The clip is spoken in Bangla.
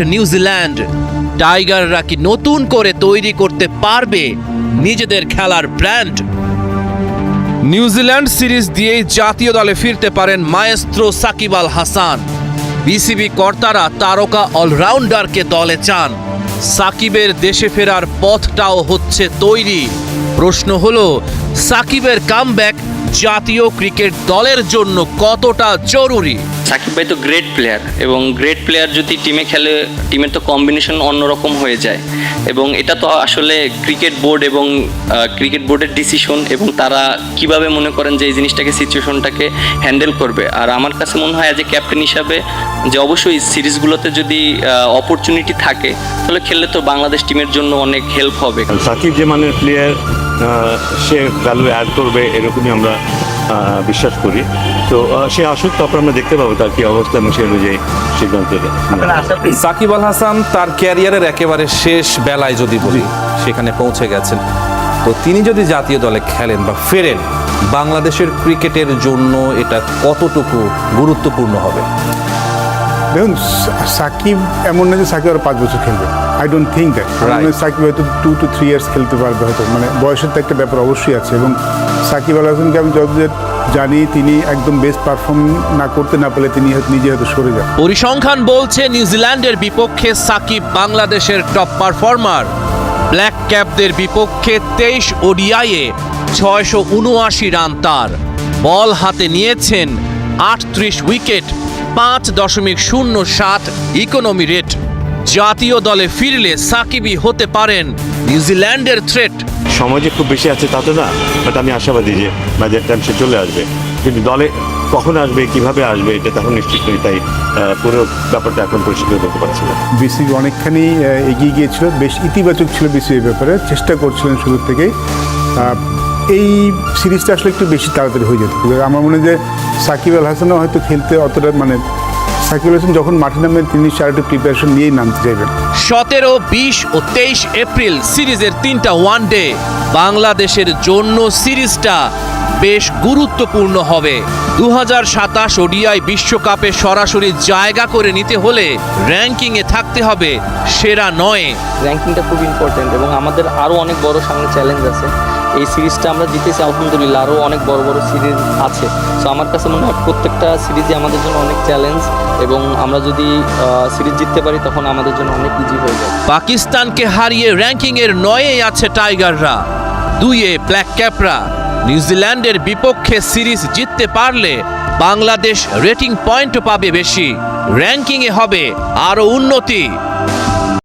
নিউজিল্যান্ড টাইগাররা কি নতুন করে তৈরি করতে পারবে নিজেদের খেলার ব্র্যান্ড? নিউজিল্যান্ড সিরিজ দিয়েই জাতীয় দলে ফিরতে পারেন মায়েস্ত্রো সাকিব আল হাসান। বিসিবি কর্তারা তারকা অলরাউন্ডারকে দলে চান। সাকিবের দেশে ফেরার পথটাও হচ্ছে তৈরি। প্রশ্ন হলো, সাকিবের কামব্যাক জাতীয় ক্রিকেট দলের জন্য কতটা জরুরি? সাকিব ভাই তো গ্রেট প্লেয়ার, এবং গ্রেট প্লেয়ার যদি টিমে খেলে টিমের তো কম্বিনেশন অন্যরকম হয়ে যায়, এবং এটা তো আসলে ক্রিকেট বোর্ড এবং ক্রিকেট বোর্ডের ডিসিশন, এবং তারা কিভাবে মনে করেন যে এই জিনিসটাকে সিচুয়েশনটাকে হ্যান্ডেল করবে। আর আমার কাছে মনে হয় অ্যাজ এ ক্যাপ্টেন হিসাবে যে অবশ্যই সিরিজগুলোতে যদি অপরচুনিটি থাকে তাহলে খেললে তো বাংলাদেশ টিমের জন্য অনেক হেল্প হবে। সাকিব যে মানের প্লেয়ার, সে ভ্যালু অ্যাড করবে এরকমই আমরা বিশ্বাস করি। তো সে আসুক, তারপর আমরা দেখতে পাবো তার কি অবস্থা এবং সে অনুযায়ী সিদ্ধান্ত নেবে। সাকিব আল হাসান তার ক্যারিয়ারের একেবারে শেষ বেলায় যদি বলি, সেখানে পৌঁছে গেছেন। তো তিনি যদি জাতীয় দলে খেলেন বা ফেরেন, বাংলাদেশের ক্রিকেটের জন্য এটা কতটুকু গুরুত্বপূর্ণ হবে? দেখুন, সাকিব এমন না যে সাকিব আরও 5 বছর খেলবে। I don't think that. Shakib হয়তো 2 to 3 ইয়ার্স খেলতে পারবে হয়তো, মানে বয়সের তো একটা ব্যাপার অবশ্যই আছে। এবং সাকিব আল হাসানকে আমি যতদূর জানি, তিনি একদম বেস্ট পারফর্ম না করতে না পারলে তিনি নিজে হয়তো সরে যান। পরিসংখ্যান বলছে নিউজিল্যান্ডের বিপক্ষে সাকিব বাংলাদেশের টপ পারফর্মার। ব্ল্যাক ক্যাপদের বিপক্ষে 23 ওডিআইয়ে 679 রান তার। বল হাতে নিয়েছেন 38 উইকেট, 5.07 ইকোনমি রেট। জাতীয় দলে ফিরলে সাকিবই হতে পারেন নিউজিল্যান্ডের থ্রেট। সময় যে খুব বেশি আছে তা তো না, বাট আমি আশাবাদী যে বাজেট টাইম সে চলে আসবে। কিন্তু দলে কখন আসবে, কিভাবে আসবে, এটা তখন নিশ্চিত নেই। তাই পুরো ব্যাপারটা এখন পরিষ্কার করতে পারছি না। বিসিবি অনেকখানি এগিয়ে গিয়েছিল, বেশ ইতিবাচক ছিল বিসিবির ব্যাপারে, চেষ্টা করছিলেন শুরু থেকেই। এই সিরিজটা আসলে একটু বেশি তাড়াতাড়ি হয়ে যেত। আমার মনে হয় যে সাকিব আল হাসানও হয়তো খেলতে অতটা, মানে সাকিব আল হাসান যখন মাঠে নামবেন তিনি একটু প্রিপারেশন নিয়েই নামতে চাইবেন। 17, 20 ও 23 এপ্রিল সিরিজের 3টা ওয়ানডে বাংলাদেশের জন্য সিরিজটা বেশ গুরুত্বপূর্ণ হবে। 2027 ওডিআই বিশ্বকাপে সরাসরি জায়গা করে নিতে হলে র্যাঙ্কিংয়ে থাকতে হবে সেরা 9-এ। র্যাঙ্কিংটা খুব ইম্পর্টেন্ট, এবং আমাদের আরও অনেক বড় সামনে চ্যালেঞ্জ আছে। এই সিরিজটা আমরা জিতেছি আলহামদুলিল্লাহ, আরও অনেক বড় বড় সিরিজ আছে। সো আমার কাছে মনে হয় প্রত্যেকটা সিরিজই আমাদের জন্য অনেক চ্যালেঞ্জ, এবং আমরা যদি সিরিজ জিততে পারি তখন আমাদের জন্য অনেক ইজি হয়ে যায়। পাকিস্তানকে হারিয়ে র্যাঙ্কিংয়ের 9-এ আছে টাইগাররা, 2-এ ব্ল্যাক ক্যাপরা। নিউজিল্যান্ডের বিপক্ষে সিরিজ জিততে পারলে বাংলাদেশ রেটিং পয়েন্টও পাবে বেশি, র্যাঙ্কিংয়ে হবে আরও উন্নতি।